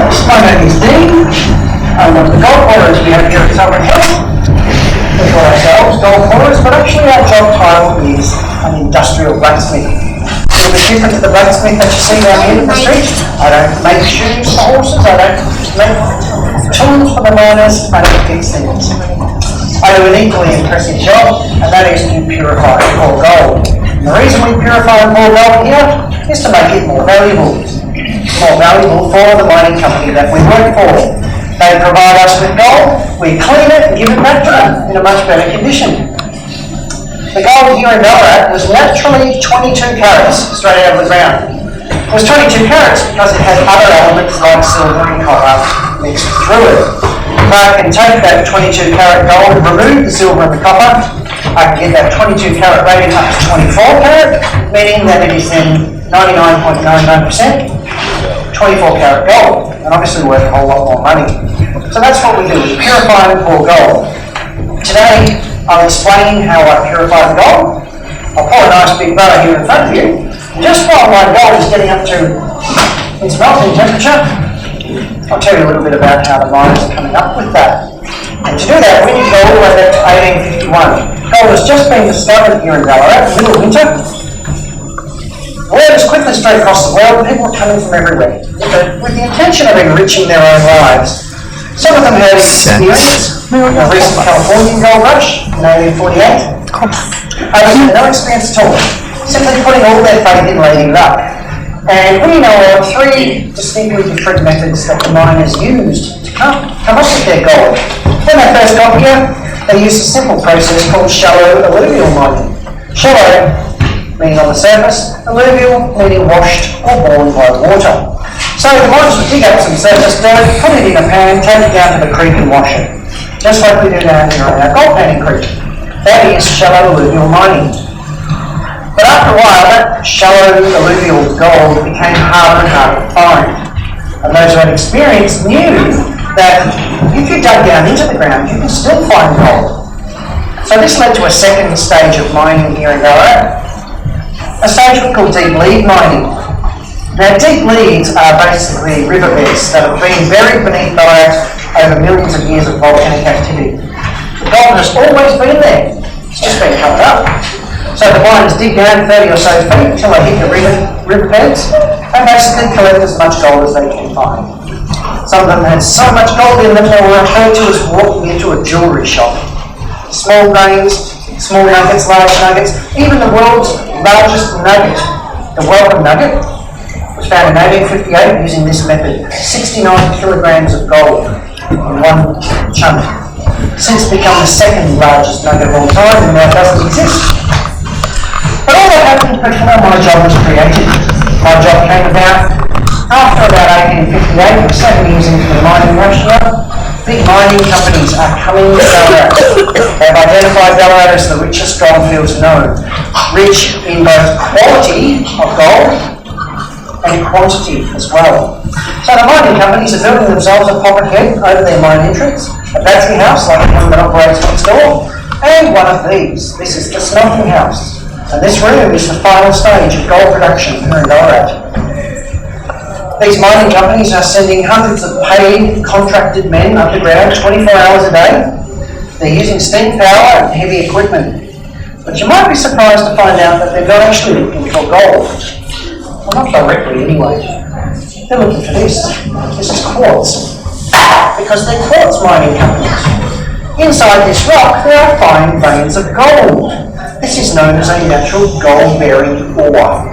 My name is Dean. I'm one of the gold porters we have here at Southern Hill. We call ourselves gold porters, but actually our job title is an industrial blacksmith. A little bit different to the blacksmith that you see down here in the street. I don't make shoes for horses, I don't make tools for the miners, I don't fix things. I do an equally impressive job, and that is to purify poor gold. And the reason we purify poor gold here is to make it more valuable for the mining company that we work for. They provide us with gold, we clean it and give it back to them in a much better condition. The gold here in Ballarat was naturally 22 carats straight out of the ground. It was 22 carats because it had other elements like silver and copper mixed through it. If I can take that 22 carat gold and remove the silver and the copper, I can get that 22 carat rating up to 24 carat, meaning that it is then 99.99% 24 carat gold, and obviously worth a whole lot more money. So that's what we do, we purify and pour gold. Today, I'm explaining how I purify the gold. I'll pour a nice big butter here in front of you, and just while my gold is getting up to its melting temperature, I'll tell you a little bit about how the miners are coming up with that. And to do that, we need to go all the way back to 1851. Gold has just been discovered here in Ballarat, middle of winter. Word is quickly spread across the world, people are coming from everywhere with the intention of enriching their own lives. Some of them had experience in the recent Californian gold rush in 1848. Others had no experience at all, simply putting all their faith in Lady Luck. And we know of three distinctly different methods that the miners used to come up with their gold. When they first got here, they used a simple process called shallow alluvial mining. Shallow meaning on the surface, alluvial meaning washed or borne by water. So the miners would dig up some surface dirt, put it in a pan, take it down to the creek and wash it. Just like we do down here on our gold panning creek. That is shallow alluvial mining. But after a while, that shallow alluvial gold became harder and harder to find. And those who had experience knew that if you dug down into the ground, you can still find gold. So this led to a second stage of mining here in Ballarat. A stage we call deep lead mining. Now deep leads are basically riverbeds that have been buried beneath Ballarat over millions of years of volcanic activity. The gold has always been there, it's just been covered up. So the miners dig down 30 or so feet until they hit the riverbeds and basically collect as much gold as they can find. Some of them had so much gold in them they were referred to as walking into a jewellery shop. Small grains, small nuggets, large nuggets, even the world's largest nugget, the welcome nugget, was found in 1858 using this method, 69 kilograms of gold in one chunk. Since become the second largest nugget of all time and now doesn't exist. But all that happened before my job was created. My job came about after about 1858, 7 years into the mining rush here. Big mining companies are coming to Ballarat. They've identified Ballarat as the richest goldfields known. Rich in both quality of gold and quantity as well. So the mining companies are building themselves a pocket head over their mine entrance, a battery house like the one that operates next door, and one of these. This is the smelting house. And this room is the final stage of gold production here in Ballarat. These mining companies are sending hundreds of paid, contracted men underground 24 hours a day. They're using steam power and heavy equipment. But you might be surprised to find out that they're not actually looking for gold. Well, not directly anyway. They're looking for this. This is quartz. Because they're quartz mining companies. Inside this rock, there are fine veins of gold. This is known as a natural gold-bearing ore.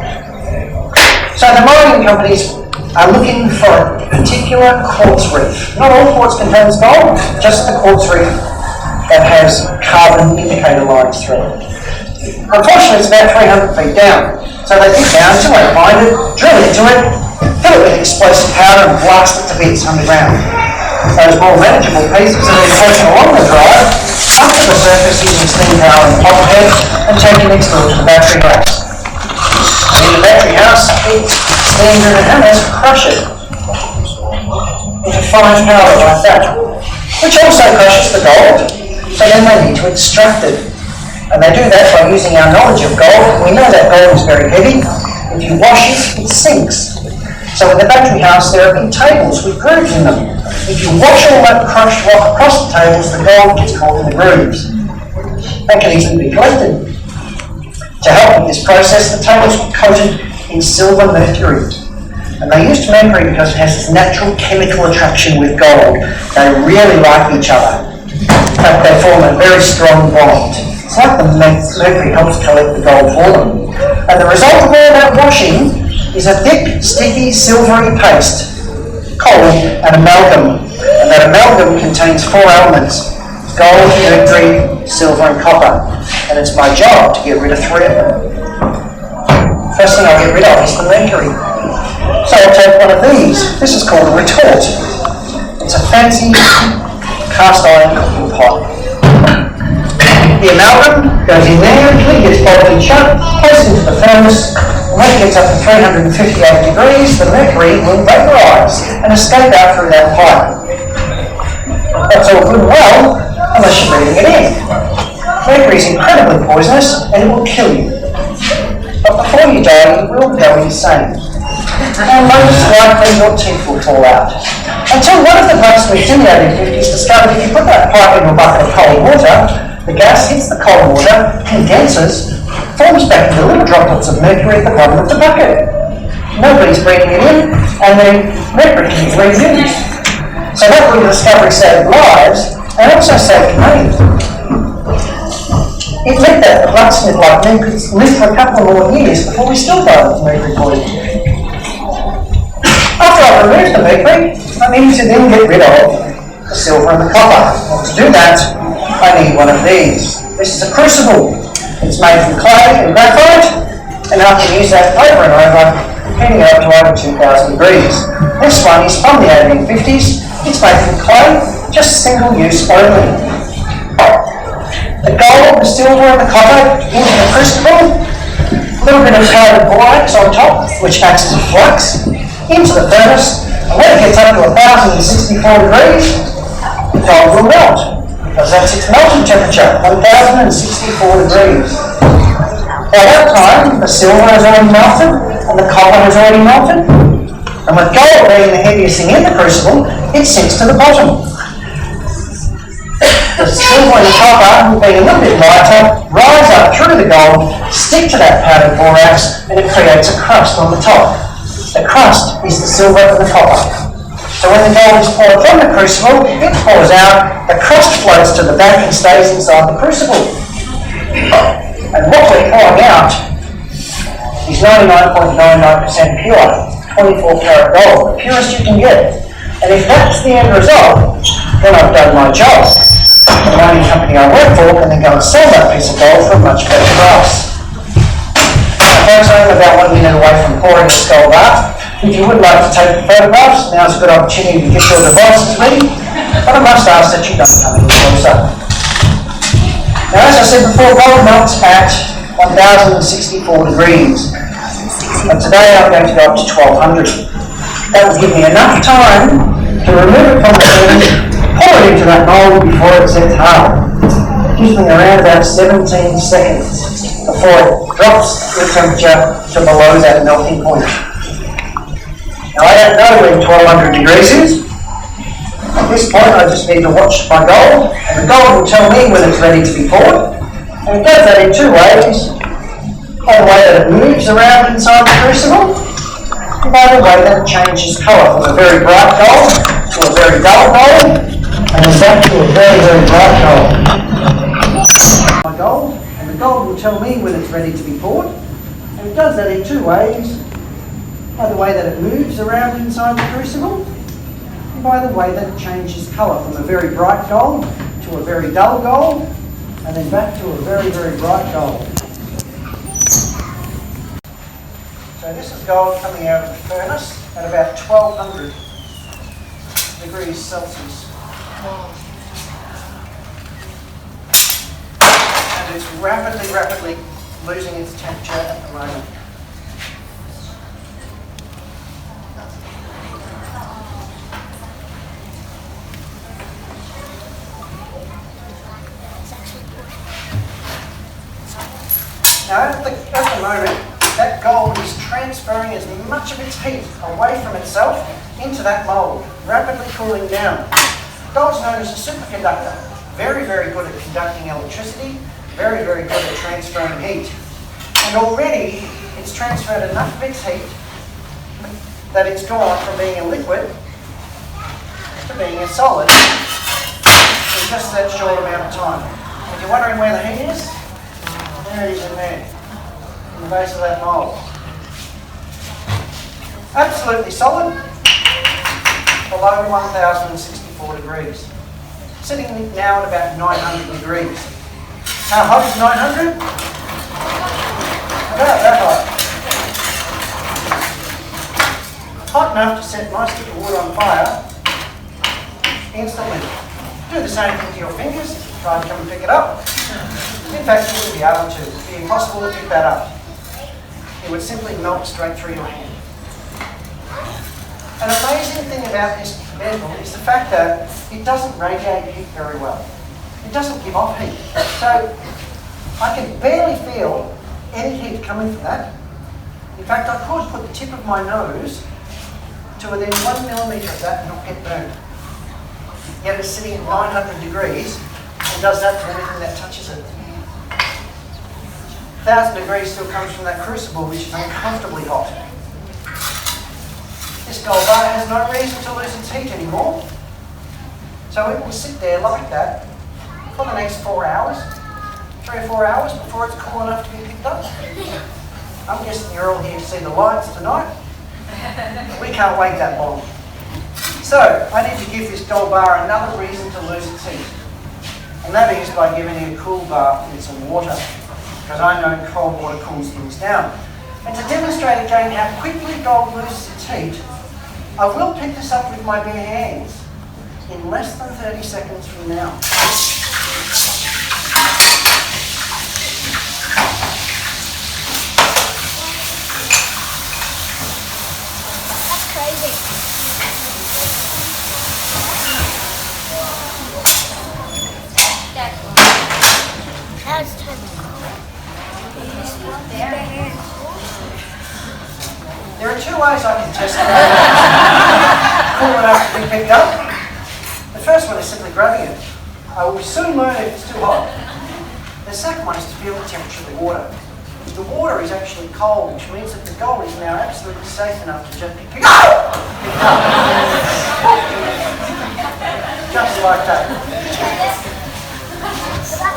So the mining companies are looking for a particular quartz reef. Not all quartz contains gold, just the quartz reef that has carbon indicator lines through it. Unfortunately, it's about 300 feet down. So they dig down until they find it, drill into it, fill it with explosive powder and blast it to bits underground. Those more manageable pieces are then taken along the drive up to the surface using steam power and pop head and taken next door to the battery house. And in the battery house, it's steam driven hammers crush it into fine powder like that, which also crushes the gold, so then they need to extract it. And they do that by using our knowledge of gold. We know that gold is very heavy. If you wash it, it sinks. So in the battery house there are big tables with grooves in them. If you wash all that crushed rock across the tables, the gold gets caught in the grooves. That can easily be collected. To help with this process, the tables were coated in silver mercury. And they used mercury because it has this natural chemical attraction with gold. They really like each other. In fact, they form a very strong bond. It's like the mercury helps collect the gold for them. And the result of all that washing is a thick, sticky, silvery paste called an amalgam. And that amalgam contains 4 elements: gold, mercury, silver and copper. And it's my job to get rid of 3 of them. First thing I'll get rid of is the mercury. So I'll take one of these. This is called a retort. It's a fancy cast iron cooking pot. The amalgam goes in there, it gets bolted shut, placed into the furnace, and when it gets up to 358 degrees, the mercury will vaporise and escape out through that pipe. That's all good and well, unless you're breathing it in. Mercury is incredibly poisonous and it will kill you. But before you die, you will go insane. And most likely your teeth will fall out. Until one of the blacksmiths in the 1850s discovered if you put that pipe in a bucket of cold water, the gas hits the cold water, condenses, forms back into little droplets of mercury at the bottom of the bucket. Nobody's breathing it in, and the mercury can be reused. So that little discovery saved lives, and also saved money. It meant that a blacksmith like me could live for a couple more years before we still died with mercury poisoning. After I've removed the mercury, I need to then get rid of the silver and the copper. Well, to do that, I need one of these. This is a crucible. It's made from clay and graphite, and I can use that over and over, heating it up to over 2,000 degrees. This one is from the 1850s. It's made from clay, just single use only. The gold, the silver and the copper into the crucible, a little bit of powdered borax on top, which acts as a flux, into the furnace, and when it gets up to 1,064 degrees, the gold will melt, because that's its melting temperature, 1,064 degrees. By that time, the silver has already melted, and the copper has already melted, and with gold being the heaviest thing in the crucible, it sinks to the bottom. The silver and the copper, being a little bit lighter, rise up through the gold, stick to that powdered borax, and it creates a crust on the top. The crust is the silver and the copper. So when the gold is poured from the crucible, it pours out, the crust floats to the back and stays inside the crucible. And what we're pouring out is 99.99% pure, 24 karat gold, the purest you can get. And if that's the end result, then I've done my job. The mining company I work for can then go and sell that piece of gold for a much better price. Folks, I'm about 1 minute away from pouring this gold out. If you would like to take the photographs, now's a good opportunity to get your devices ready, but I must ask that you don't come any closer. Now, as I said before, gold melts at 1,064 degrees, but today I'm going to go up to 1,200. That will give me enough time to remove it from the furnace, pour it into that mould before it sets hard. It gives me around about 17 seconds before it drops the temperature to below that melting point. Now I don't know when 1,200 degrees is. At this point I just need to watch my gold, and the gold will tell me when it's ready to be poured. And it does that in 2 ways. By the way that it moves around inside the crucible, and by the way that it changes colour from a very bright gold to a very dull gold, and then back to a very, very bright gold. My gold, and the gold will tell me when it's ready to be poured, and it does that in 2 ways. By the way that it moves around inside the crucible, and by the way that it changes colour from a very bright gold to a very dull gold, and then back to a very, very bright gold. So this is gold coming out of the furnace at about 1,200 degrees Celsius. And it's rapidly losing its temperature at the moment. Now at the moment, that gold is transferred transferring as much of its heat away from itself into that mould, rapidly cooling down. Gold's known as a superconductor. Very, very good at conducting electricity, very, very good at transferring heat. And already it's transferred enough of its heat that it's gone from being a liquid to being a solid in just that short amount of time. If you're wondering where the heat is, there it is in there, in the base of that mould. Absolutely solid, below 1064 degrees. Sitting now at about 900 degrees. How hot is 900? About that hot. Hot enough to set my stick of wood on fire instantly. Do the same thing to your fingers. Try and come and pick it up. In fact, you wouldn't be able to. It would be impossible to pick that up. It would simply melt straight through your hand. An amazing thing about this metal is the fact that it doesn't radiate heat very well. It doesn't give off heat. So I can barely feel any heat coming from that. In fact, I could put the tip of my nose to within 1 millimetre of that and not get burned. Yet it's sitting at 900 degrees and does that to anything that touches it. 1000 degrees still comes from that crucible, which is uncomfortably hot. This gold bar has no reason to lose its heat anymore. So it will sit there like that for the next 4 hours, 3 or 4 hours before it's cool enough to be picked up. I'm guessing you're all here to see the lights tonight. We can't wait that long. So I need to give this gold bar another reason to lose its heat. And that is by giving it a cool bath with some water. Because I know cold water cools things down. And to demonstrate again how quickly gold loses its heat, I will pick this up with my bare hands in less than 30 seconds from now. That's crazy. That's There are two ways I can test it. Cool enough to be picked up. The first one is simply grabbing it. I will soon learn if it's too hot. The second one is to feel the temperature of the water. The water is actually cold, which means that the gold is now absolutely safe enough to just be picked up. Just like that.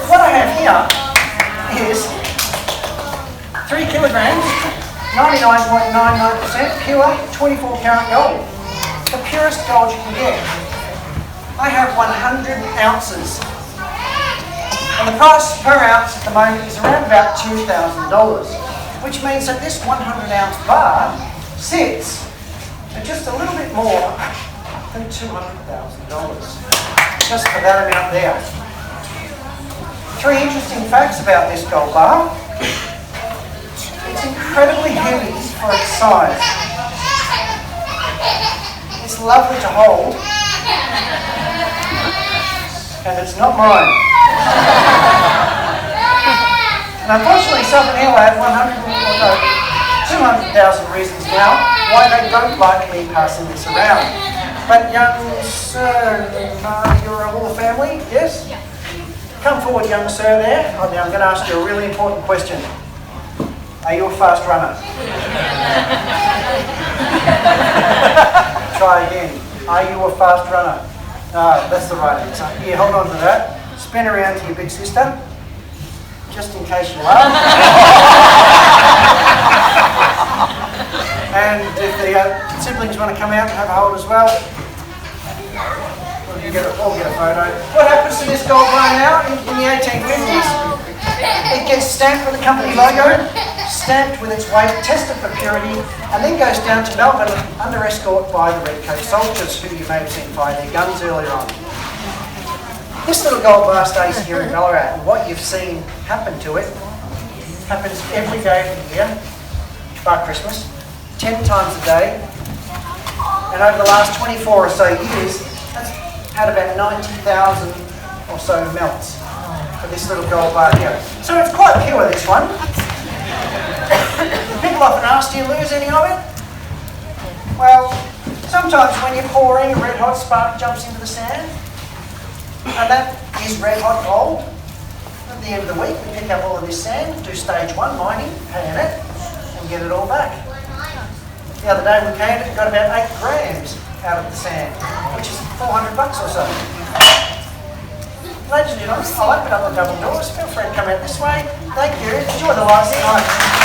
What I have here is 3 kilograms, 99.99% pure 24 karat gold. The purest gold you can get. I have 100 ounces. And the price per ounce at the moment is around about $2,000, which means that this 100-ounce bar sits at just a little bit more than $200,000, just for that amount there. 3 interesting facts about this gold bar. It's incredibly heavy for its size. It's lovely to hold, and it's not mine. And unfortunately, Southern Hill had 200,000 reasons now why they don't like me passing this around. But young sir, you're a Hall family, yes? Come forward, young sir there. Now I'm going to ask you a really important question. Are you a fast runner? Try again. Are you a fast runner? No, that's the right answer. Here, hold on to that. Spin around to your big sister, just in case you are. And if the siblings want to come out and have a hold as well, we'll get a photo. What happens to this gold bar now in the 1850s? It gets stamped with the company logo, stamped with its weight, tested for purity, and then goes down to Melbourne under escort by the Redcoat soldiers, who you may have seen fire their guns earlier on. This little gold bar stays here in Ballarat, and what you've seen happen to it happens every day of the year, bar Christmas, 10 times a day, and over the last 24 or so years, that's had about 90,000 or so melts for this little gold bar here. So it's quite pure, this one. The People often ask, do you lose any of it? Well, sometimes when you're pouring, a red hot spark jumps into the sand, and that is red hot gold. At the end of the week, we pick up all of this sand, do stage 1 mining, pan it, and get it all back. The other day we canned it and got about 8 grams out of the sand, which is $400 or so. Ladies and gentlemen, I'll open up the double doors. Feel free to come out this way. Thank you. Enjoy the lights tonight.